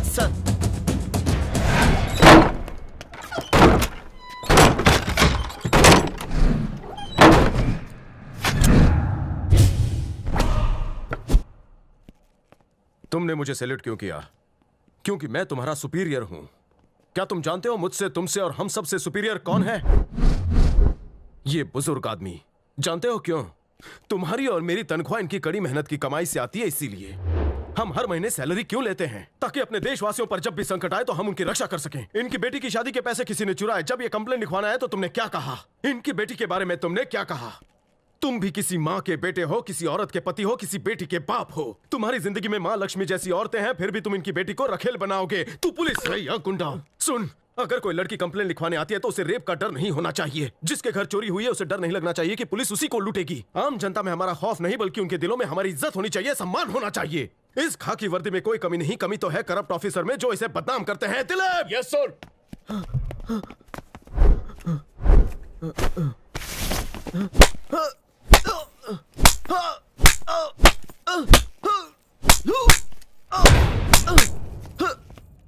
Sir. तुमने मुझे salute क्यों किया? क्योंकि मैं तुम्हारा सुपीरियर हूं। क्या तुम जानते हो मुझसे, तुमसे और हम सबसे सुपीरियर कौन है? ये बुजुर्ग आदमी। जानते हो क्यों? तुम्हारी और मेरी तनख्वाह इनकी कड़ी मेहनत की कमाई से आती है, इसीलिए। हम हर महीने सैलरी क्यों लेते हैं? ताकि अपने देशवासियों पर जब भी संकट आए तो हम उनकी रक्षा कर सकें। इनकी बेटी की शादी के पैसे किसी ने चुराए, जब ये कंप्लेंट लिखवाना है तो तुमने क्या कहा? इनकी बेटी के बारे में तुमने क्या कहा? तुम भी किसी माँ के बेटे हो, किसी औरत के पति हो, किसी बेटी के बाप हो। तुम्हारी जिंदगी में माँ लक्ष्मी जैसी औरतें हैं, फिर भी तुम इनकी बेटी को रखेल बनाओगे। तू पुलिस है या गुंडा? सुन, अगर कोई लड़की कंप्लेंट लिखवाने आती है तो उसे रेप का डर नहीं होना चाहिए। जिसके घर चोरी हुई है उसे डर नहीं लगना चाहिए कि पुलिस उसी को लूटेगी। आम जनता में हमारा खौफ नहीं, बल्कि उनके दिलों में हमारी इज्जत होनी चाहिए, सम्मान होना चाहिए। इस खाकी वर्दी में कोई कमी नहीं, कमी तो है करप्ट ऑफिसर में जो इसे बदनाम करते हैं। Dilip! Yes sir.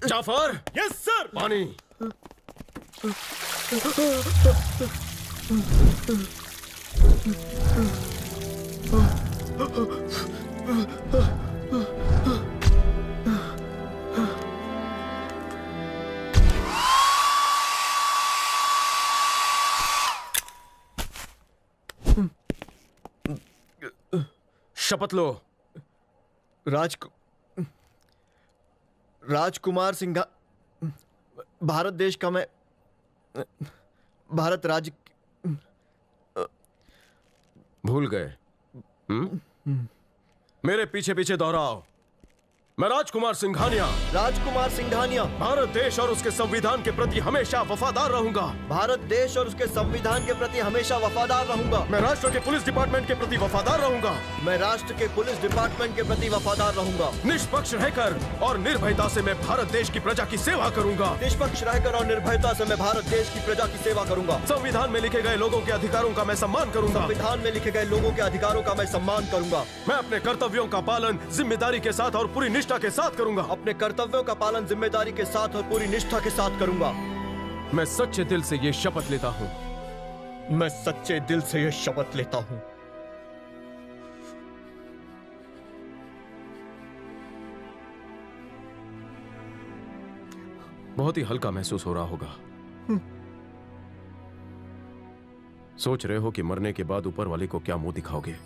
Jafar! Yes sir. पानी। शपथ लो। राजकुमार सिंघा, भारत देश का मैं, भारत राज्य। भूल गए? मेरे पीछे पीछे दोहराओ। मैं राजकुमार सिंघानिया। राजकुमार सिंघानिया। भारत देश और उसके संविधान के प्रति हमेशा वफादार रहूंगा। भारत देश और उसके संविधान के प्रति हमेशा वफादार रहूंगा। मैं राष्ट्र के पुलिस डिपार्टमेंट के प्रति वफादार रहूंगा। मैं राष्ट्र के पुलिस डिपार्टमेंट के प्रति वफादार रहूंगा। निष्पक्ष रहकर और निर्भयता से मैं भारत देश की प्रजा की सेवा करूंगा। निष्पक्ष रहकर और निर्भयता से मैं भारत देश की प्रजा की सेवा करूंगा। संविधान में लिखे गए लोगों के अधिकारों का मैं सम्मान करूंगा। संविधान में लिखे गए लोगों के अधिकारों का मैं सम्मान करूंगा। मैं अपने कर्तव्यों का पालन जिम्मेदारी के साथ और पूरी निष्ठा के साथ करूंगा। अपने कर्तव्यों का पालन जिम्मेदारी के साथ और पूरी निष्ठा के साथ करूंगा। मैं सच्चे दिल से ये शपथ लेता हूँ। मैं सच्चे दिल से ये शपथ लेता हूँ। बहुत ही हल्का महसूस हो रहा होगा। सोच रहे हो कि मरने के बाद ऊपर वाले को क्या मुंह दिखाओगे?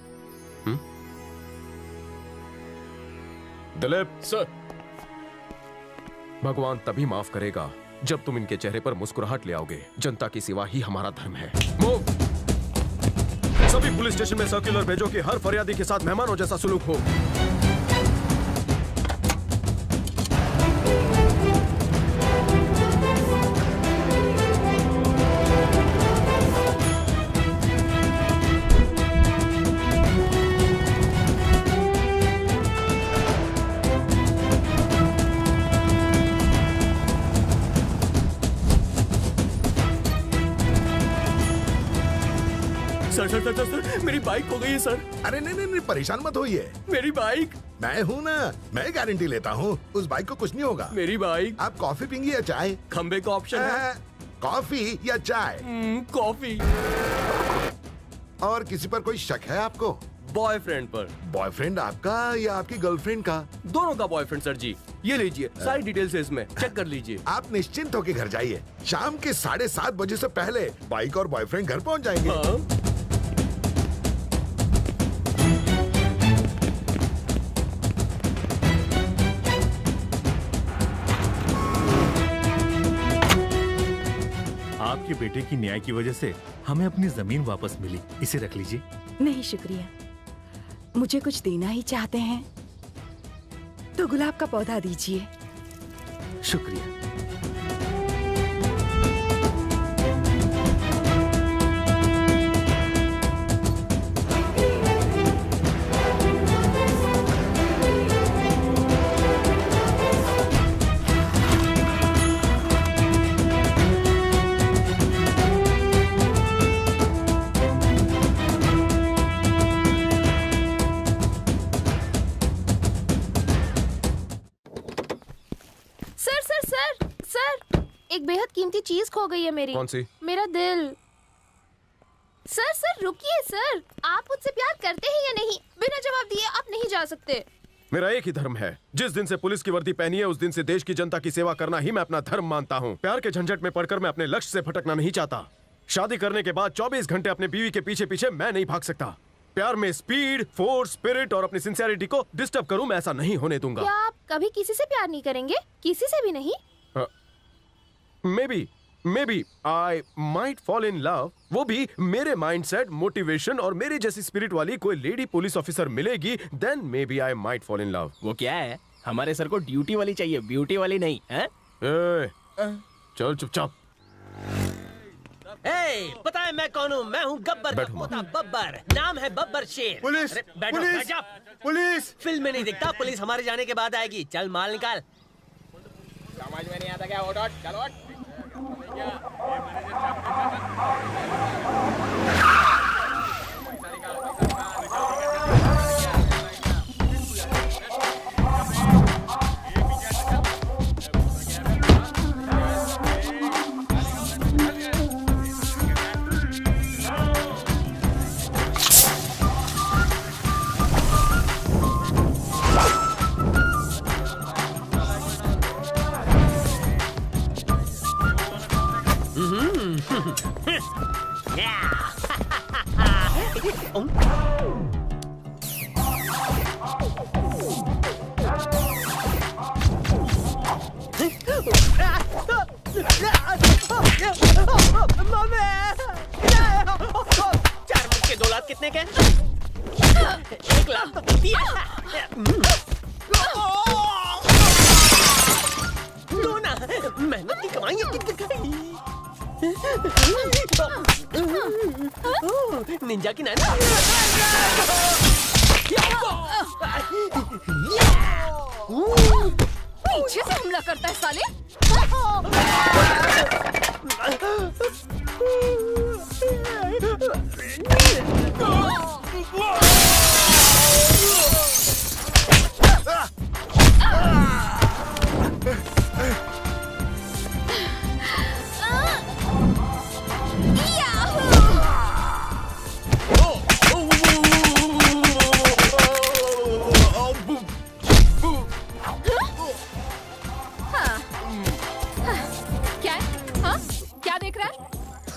दिलीप सर। भगवान तभी माफ करेगा जब तुम इनके चेहरे पर मुस्कुराहट ले आओगे। जनता की सेवा ही हमारा धर्म है। मूव! सभी पुलिस स्टेशन में सर्कुलर भेजो कि हर फरियादी के साथ मेहमानों जैसा सुलूक हो। सर, मेरी बाइक खो गई है सर। अरे नहीं, परेशान मत होइए। मेरी बाइक। मैं हूँ ना, मैं गारंटी लेता हूँ, उस बाइक को कुछ नहीं होगा। मेरी बाइक। आप कॉफी पियेंगे या चाय? खंबे का ऑप्शन है। कॉफी या चाय? कॉफी। और किसी पर कोई शक है आपको? बॉयफ्रेंड पर। बॉयफ्रेंड आपका या आपकी गर्लफ्रेंड का? दोनों का बॉयफ्रेंड सर जी। ये लीजिए, सारी डिटेल्स है इसमें, चेक कर लीजिए। आप निश्चिंत होकर घर जाइए। शाम के 7:30 बजे से पहले बाइक और बॉयफ्रेंड घर पहुँच जाएंगे। हाँ? आपके बेटे की न्याय की वजह से हमें अपनी जमीन वापस मिली। इसे रख लीजिए। नहीं शुक्रिया, मुझे कुछ देना ही चाहते हैं तो गुलाब का पौधा दीजिए। शुक्रिया। एक बेहद कीमती चीज खो गई है मेरी। कौन सी? मेरा दिल। सर रुकिए सर, आप मुझसे प्यार करते हैं या नहीं? बिना जवाब दिए आप नहीं जा सकते। मेरा एक ही धर्म है। जिस दिन से पुलिस की वर्दी पहनी है उस दिन से देश की जनता की सेवा करना ही मैं अपना धर्म मानता हूँ। प्यार के झंझट में पड़कर मैं अपने लक्ष्य से भटकना नहीं चाहता। शादी करने के बाद 24 घंटे अपने बीवी के पीछे पीछे मैं नहीं भाग सकता। प्यार में स्पीड, फोर्स, स्पिरिट और अपनी सिंसियरिटी को डिस्टर्ब करूं, मैं ऐसा नहीं होने दूंगा। क्या आप कभी किसी से प्यार नहीं करेंगे? किसी से भी नहीं? Maybe I might fall in love। वो भी मेरे माइंडसेट, मोटिवेशन और मेरी जैसी स्पिरिट वाली कोई लेडी पुलिस ऑफिसर मिलेगी, then maybe I might fall in love। वो क्या है? हमारे सर को ड्यूटी वाली चाहिए, ब्यूटी वाली नहीं है? चल चुपचाप। पता है मैं कौन हूँ? मैं हूँ गब्बर का बैठो। पोता बब्बर। नाम है बब्बर शेर। पुलिस, अरे, बैठो, पुलिस, बैठ जा। पुलिस। फिल्म में नहीं दिखता, पुलिस हमारे जाने के बाद आएगी। चल माल निकाल। समझ में नहीं आता क्या? उठ उठ, चलो उठ। कितने के? 1 लाख तो बोलती है। लो ना, मेहनत की कमाई है कितनी? निंजा की नानी। पीछे से हमला करता है साले।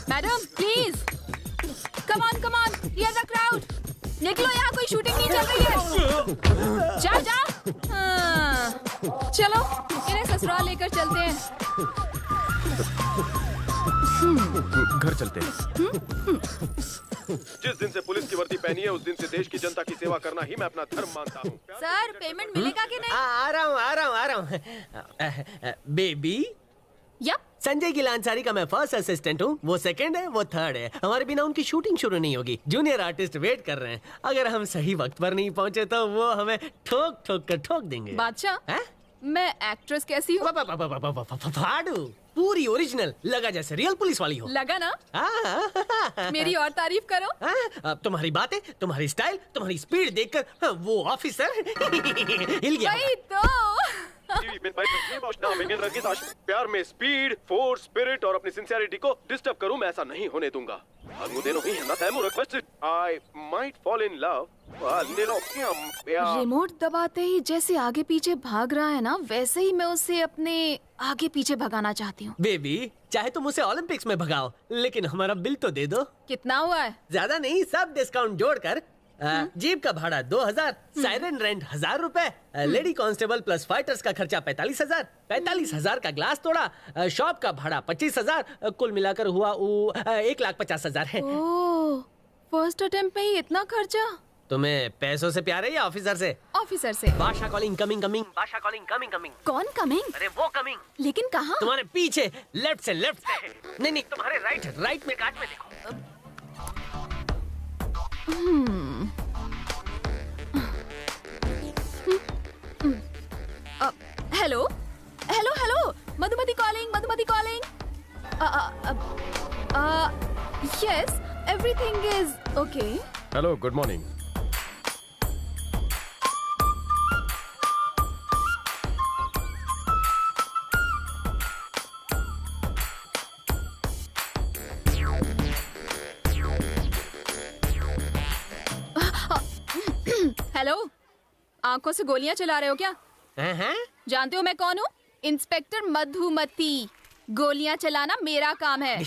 Madam please come on here the crowd. निकलो, यहाँ कोई शूटिंग नहीं चल रही है। जा चलो इन्हें ससुराल लेकर चलते हैं। घर चलते हैं। जिस दिन से पुलिस की वर्दी पहनी है उस दिन से देश की जनता की सेवा करना ही मैं अपना धर्म मानता हूँ। सर पेमेंट मिलेगा कि नहीं? आ रहा हूँ। Baby, yup. संजय गिल अंसारी का मैं फर्स्ट असिस्टेंट हूँ। वो सेकंड है, वो थर्ड है। हमारे बिना उनकी शूटिंग शुरू नहीं होगी। जूनियर आर्टिस्ट वेट कर रहे हैं। अगर हम सही वक्त पर नहीं पहुँचे तो वो हमें ठोक ठोक कर ठोक देंगे। बादशाह, मैं एक्ट्रेस कैसी हूँ? फाड़ू, पूरी ओरिजिनल, लगा जैसे रियल पुलिस वाली हो। लगा ना? मेरी और तारीफ करो। तुम्हारी बातें, तुम्हारी स्टाइल, तुम्हारी स्पीड देखकर वो ऑफिसर हिल गया। वही तो। प्यार में स्पीड, फोर्स, स्पिरिट और अपनी सिंसियरिटी को डिस्टर्ब करूं, मैं ऐसा नहीं होने दूंगा। रिमोट दबाते ही जैसे आगे पीछे भाग रहा है ना, वैसे ही मैं उसे अपने आगे पीछे भगाना चाहती हूँ। बेबी, चाहे तुम उसे ओलंपिक्स में भगाओ, लेकिन हमारा बिल तो दे दो। कितना हुआ है? ज्यादा नहीं, सब डिस्काउंट जोड़कर। जीप का भाड़ा 2000, साइरन रेंट 1000 रुपए, लेडी कांस्टेबल प्लस फाइटर्स का खर्चा 45,000, 45,000 का ग्लास तोड़ा, शॉप का भाड़ा 25,000, कुल मिलाकर हुआ 1,50,000 है। ओह, फर्स्ट अटेम्प्ट पे ही इतना खर्चा? तुम्हें पैसों से प्यार है या ऑफिसर से? ऑफिसर से। बादशाह कॉलिंग, कमिंग कमिंग, बादशाह कॉलिंग, कमिंग कमिंग। कौन कमिंग? अरे वो कमिंग। लेकिन कहाँ? तुम्हारे पीछे, लेफ्ट से। नहीं, तुम्हारे राइट में काट में देखो। Hello, Madhumati calling. Yes, everything is okay. Hello, good morning. आंखों से गोलियां चला रहे हो क्या? हैं? जानते हो मैं कौन हूँ? इंस्पेक्टर मधुमती। गोलियां चलाना मेरा काम है।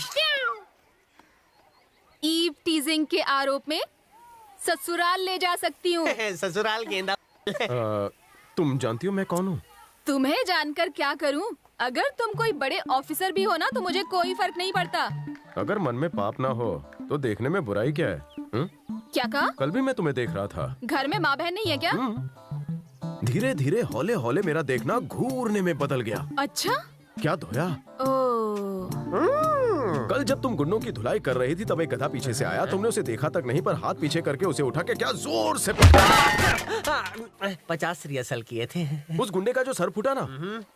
ईव टीजिंग के आरोप में ससुराल ले जा सकती हूँ। ससुराल गेंदा। तुम जानती हो मैं कौन हूँ? तुम्हें जानकर क्या करूँ? अगर तुम कोई बड़े ऑफिसर भी हो ना तो मुझे कोई फर्क नहीं पड़ता। अगर मन में पाप ना हो तो देखने में बुराई क्या है? क्या कहा? कल भी मैं तुम्हें देख रहा था। घर में माँ बहन नहीं है क्या? धीरे धीरे हौले हौले मेरा देखना घूरने में बदल गया। अच्छा? क्या धोया? कल जब तुम गुंडों की धुलाई कर रही थी तब एक गधा पीछे से आया। तुमने उसे देखा तक नहीं पर हाथ पीछे करके उसे उठा के क्या जोर से 50 रिहर्सल किए थे। उस गुंडे का जो सर फूटा ना,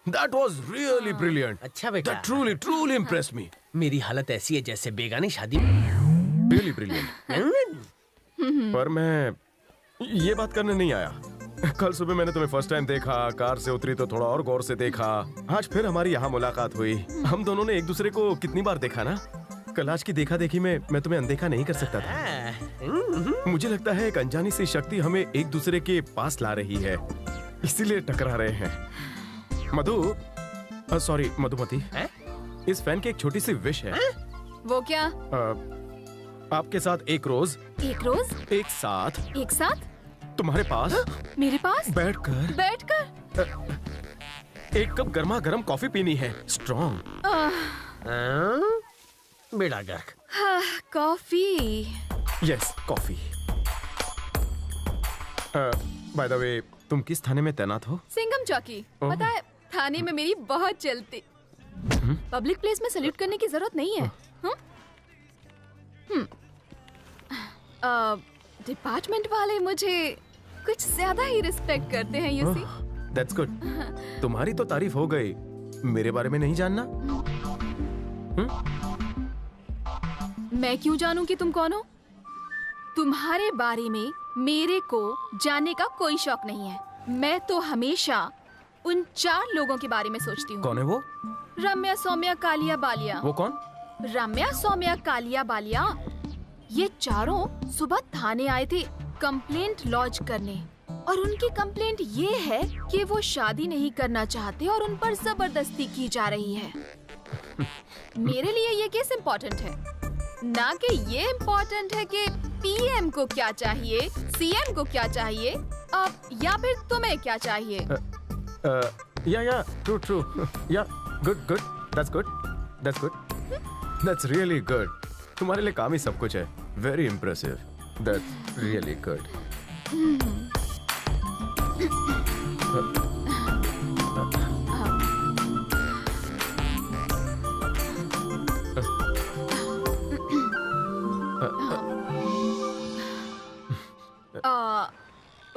that was really brilliant. अच्छा बेटा। That truly impressed me. मेरी हालत ऐसी है जैसे बेगानी शादी। Really brilliant. पर मैं ये बात करने नहीं आया। कल सुबह मैंने तुम्हें फर्स्ट टाइम देखा, कार से उतरी तो थोड़ा और गौर से देखा। आज फिर हमारी यहाँ मुलाकात हुई। हम दोनों ने एक दूसरे को कितनी बार देखा ना। कल आज की देखा देखी में मैं तुम्हें अनदेखा नहीं कर सकता था। मुझे लगता है एक अनजानी सी शक्ति हमें एक दूसरे के पास ला रही है, इसीलिए टकरा रहे हैं। सॉरी मधुमती, इस फैन की एक छोटी सी विश है। वो क्या? आपके साथ एक रोज एक साथ तुम्हारे पास मेरे पास बैठकर एक कप गर्मा गर्म कॉफी पीनी है, स्ट्रॉन्ग। बेड़ा गर्क। Coffee. Yes, coffee. By the way, तुम किस थाने में तैनात हो? सिंघम चौकी। पता है, थाने में मेरी बहुत चलती। पब्लिक प्लेस में सैल्यूट करने की जरूरत नहीं है। डिपार्टमेंट वाले मुझे कुछ ज्यादा ही रिस्पेक्ट करते हैं, यू सी। That's good. तुम्हारी तो तारीफ हो गई, मेरे बारे में नहीं जानना? मैं क्यों जानूं कि तुम कौन हो? तुम्हारे बारे में मेरे को जानने का कोई शौक नहीं है। मैं तो हमेशा उन 4 लोगों के बारे में सोचती हूँ। कौन है वो? रम्या, सौम्या, कालिया, बालिया। वो कौन? रम्या, सौम्या, कालिया, बालिया, ये चारों सुबह थाने आए थे कंप्लेंट लॉन्च करने। और उनकी कंप्लेंट ये है कि वो शादी नहीं करना चाहते और उन पर जबरदस्ती की जा रही है। मेरे लिए ये केस इम्पोर्टेंट है, ना कि ये इम्पोर्टेंट है कि पीएम को क्या चाहिए, सीएम को क्या चाहिए, या फिर तुम्हें क्या चाहिए। या ट्रू या गुड दैट्स रियली गुड। तुम्हारे लिए काम ही सब कुछ है। Very impressive. That's really good.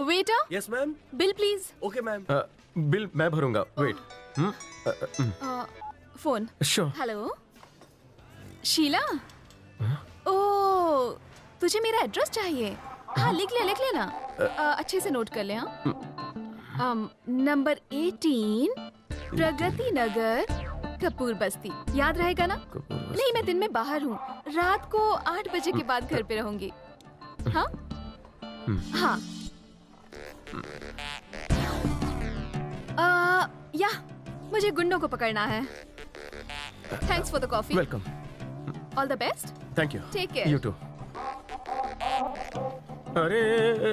Waiter. Yes ma'am. Bill please. Okay ma'am. Bill मैं भरूंगा। Wait. Phone. Sure. Hello Sheela. Oh, तुझे मेरा एड्रेस चाहिए? हाँ, लिख लेना। अच्छे से नोट कर ले। नंबर 18 प्रगति नगर, कपूर बस्ती। याद रहेगा ना? नहीं, मैं दिन में बाहर हूँ, रात को 8 बजे के बाद घर पे रहूंगी। हाँ हाँ। या मुझे गुंडों को पकड़ना है। Thanks for the coffee. Welcome. All the best. Thank you. Take care. You too. अरे